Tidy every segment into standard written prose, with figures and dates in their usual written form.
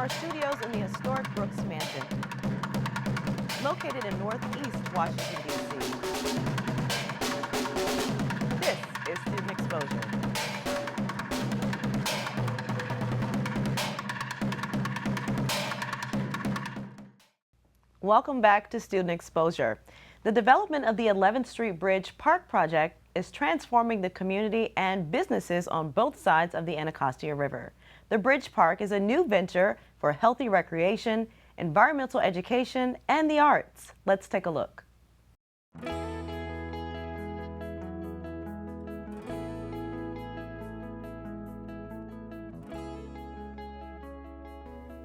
our studios in the historic Brooks Mansion, located in Northeast Washington, D.C. This is Student Exposure. Welcome back to Student Exposure. The development of the 11th Street Bridge Park project is transforming the community and businesses on both sides of the Anacostia River. The Bridge Park is a new venture for healthy recreation, environmental education, and the arts. Let's take a look.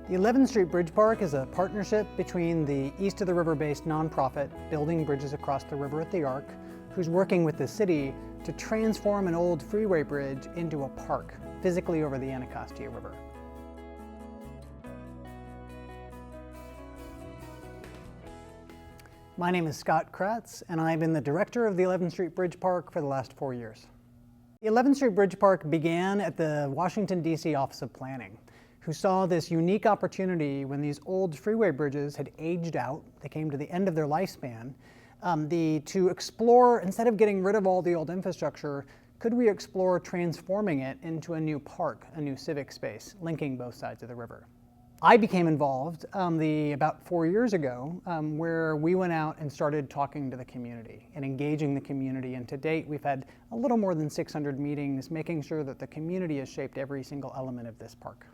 The 11th Street Bridge Park is a partnership between the East of the River-based nonprofit Building Bridges Across the River at the Arc, who's working with the city to transform an old freeway bridge into a park physically over the Anacostia River. My name is Scott Kratz, and I've been the director of the 11th Street Bridge Park for the last 4 years. The 11th Street Bridge Park began at the Washington, D.C. Office of Planning, who saw this unique opportunity when these old freeway bridges had aged out, they came to the end of their lifespan, to explore, instead of getting rid of all the old infrastructure, could we explore transforming it into a new park, a new civic space, linking both sides of the river? I became involved about 4 years ago, where we went out and started talking to the community and engaging the community. And to date, we've had a little more than 600 meetings, making sure that the community has shaped every single element of this park.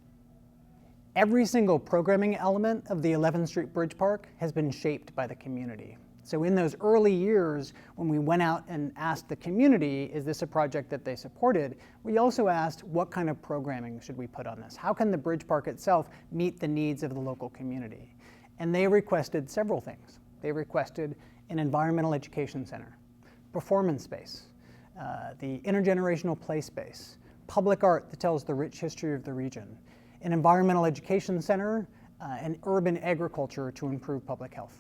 Every single programming element of the 11th Street Bridge Park has been shaped by the community. So in those early years, when we went out and asked the community, is this a project that they supported, we also asked what kind of programming should we put on this? How can the Bridge Park itself meet the needs of the local community? And they requested several things. They requested an environmental education center, performance space, the intergenerational play space, public art that tells the rich history of the region, an environmental education center, and urban agriculture to improve public health.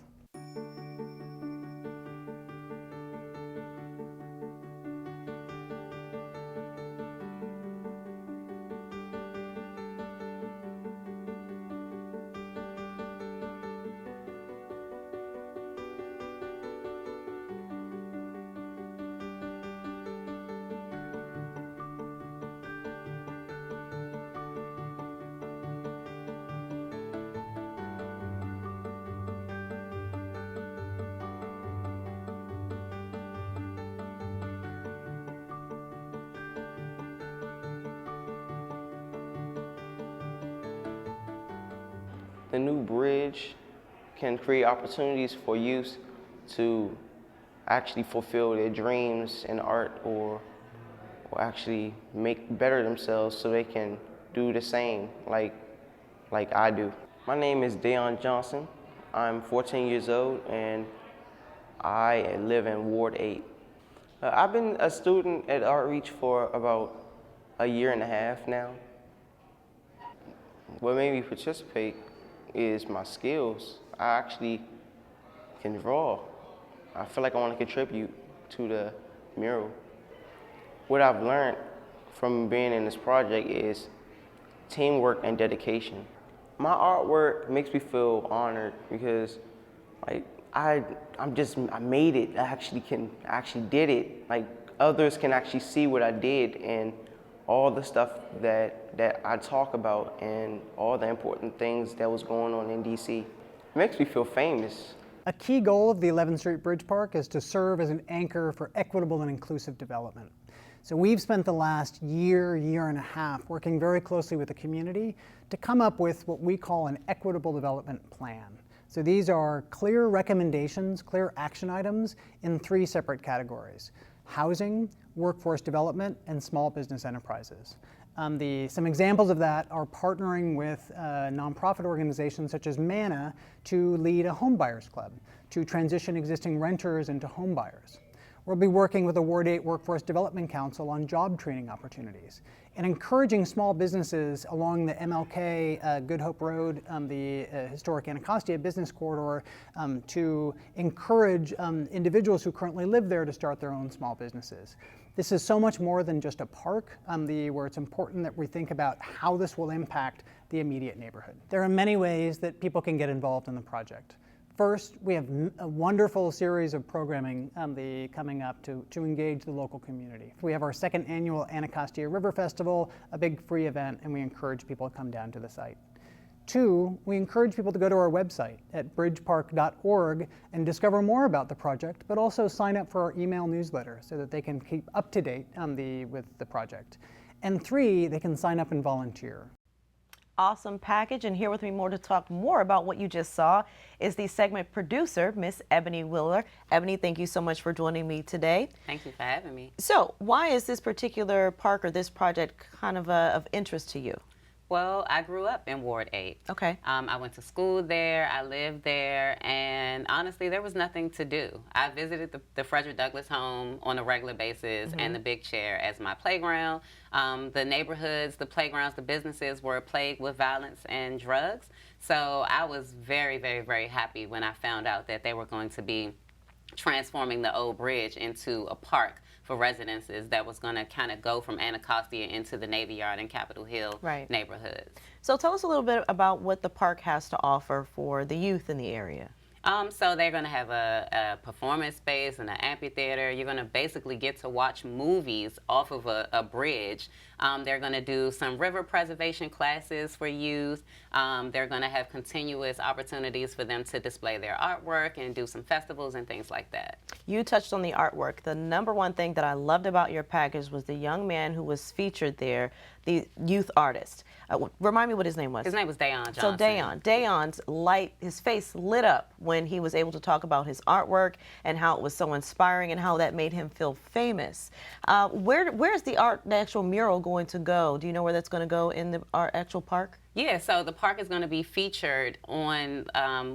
The new bridge can create opportunities for youth to actually fulfill their dreams in art or actually better themselves so they can do the same like I do. My name is Dayon Johnson. I'm 14 years old and I live in Ward 8. I've been a student at Artreach for about a year and a half now. What made me participate is my skills. I actually can draw. I feel like I want to contribute to the mural. What I've learned from being in this project is teamwork and dedication. My artwork makes me feel honored because I made it. I actually did it. Like others can actually see what I did and all the stuff that I talk about and all the important things that was going on in DC. It makes me feel famous. A key goal of the 11th Street Bridge Park is to serve as an anchor for equitable and inclusive development. So we've spent the last year and a half working very closely with the community to come up with what we call an equitable development plan. So these are clear recommendations, clear action items in 3 separate categories: housing, workforce development, and small business enterprises. Some examples of that are partnering with nonprofit organizations such as MANA to lead a homebuyers club, to transition existing renters into homebuyers. We'll be working with the Ward 8 Workforce Development Council on job training opportunities and encouraging small businesses along the MLK Good Hope Road, the historic Anacostia business corridor, to encourage individuals who currently live there to start their own small businesses. This is so much more than just a park, where it's important that we think about how this will impact the immediate neighborhood. There are many ways that people can get involved in the project. First, we have a wonderful series of programming coming up to engage the local community. We have our second annual Anacostia River Festival, a big free event, and we encourage people to come down to the site. Two, we encourage people to go to our website at bridgepark.org and discover more about the project, but also sign up for our email newsletter so that they can keep up to date with the project. And three, they can sign up and volunteer. Awesome package, and here with me more to talk more about what you just saw is the segment producer, Miss Ebony Wheeler. Ebony, thank you so much for joining me today. Thank you for having me. So, why is this particular park or this project kind of interest to you? Well, I grew up in Ward 8. Okay. I went to school there, I lived there, and honestly, there was nothing to do. I visited the Frederick Douglass home on a regular basis and the Big Chair as my playground. The neighborhoods, the playgrounds, the businesses were plagued with violence and drugs. So I was very, very, very happy when I found out that they were going to be transforming the old bridge into a park for residences that was going to kind of go from Anacostia into the Navy Yard and Capitol Hill neighborhoods. So tell us a little bit about what the park has to offer for the youth in the area. So they're going to have a performance space and an amphitheater. You're going to basically get to watch movies off of a bridge. They're going to do some river preservation classes for youth. They're going to have continuous opportunities for them to display their artwork and do some festivals and things like that. You touched on the artwork. The number one thing that I loved about your package was the young man who was featured there, the youth artist. Remind me what his name was. His name was Dayon Johnson. So Dayon's his face lit up when he was able to talk about his artwork and how it was so inspiring and how that made him feel famous. Where's the actual mural going to go? Do you know where that's going to go in our actual park? Yeah, so the park is going to be featured on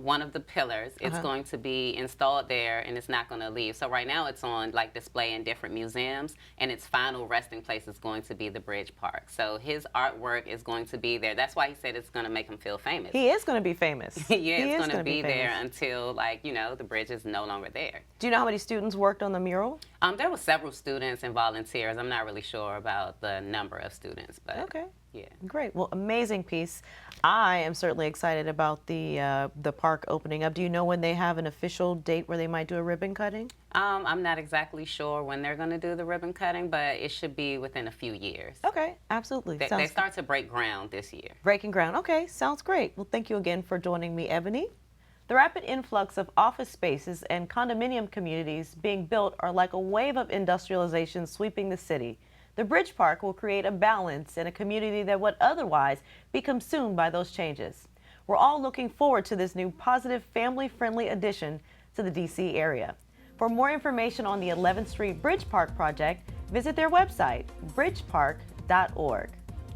one of the pillars. It's going to be installed there, and it's not going to leave. So right now it's on display in different museums, and its final resting place is going to be the Bridge Park. So his artwork is going to be there. That's why he said it's going to make him feel famous. He is going to be famous. Yeah, it's going to be there until the bridge is no longer there. Do you know how many students worked on the mural? There were several students and volunteers. I'm not really sure about the number of students, but okay. Yeah. Great. Well, amazing piece. I am certainly excited about the park opening up. Do you know when they have an official date where they might do a ribbon cutting? I'm not exactly sure when they're going to do the ribbon cutting, but it should be within a few years. Okay, absolutely. They start to break ground this year. Breaking ground. Okay, sounds great. Well, thank you again for joining me, Ebony. The rapid influx of office spaces and condominium communities being built are like a wave of industrialization sweeping the city. The Bridge Park will create a balance in a community that would otherwise be consumed by those changes. We're all looking forward to this new positive, family-friendly addition to the D.C. area. For more information on the 11th Street Bridge Park project, visit their website, bridgepark.org,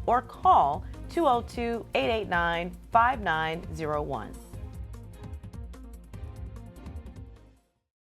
or call 202-889-5901.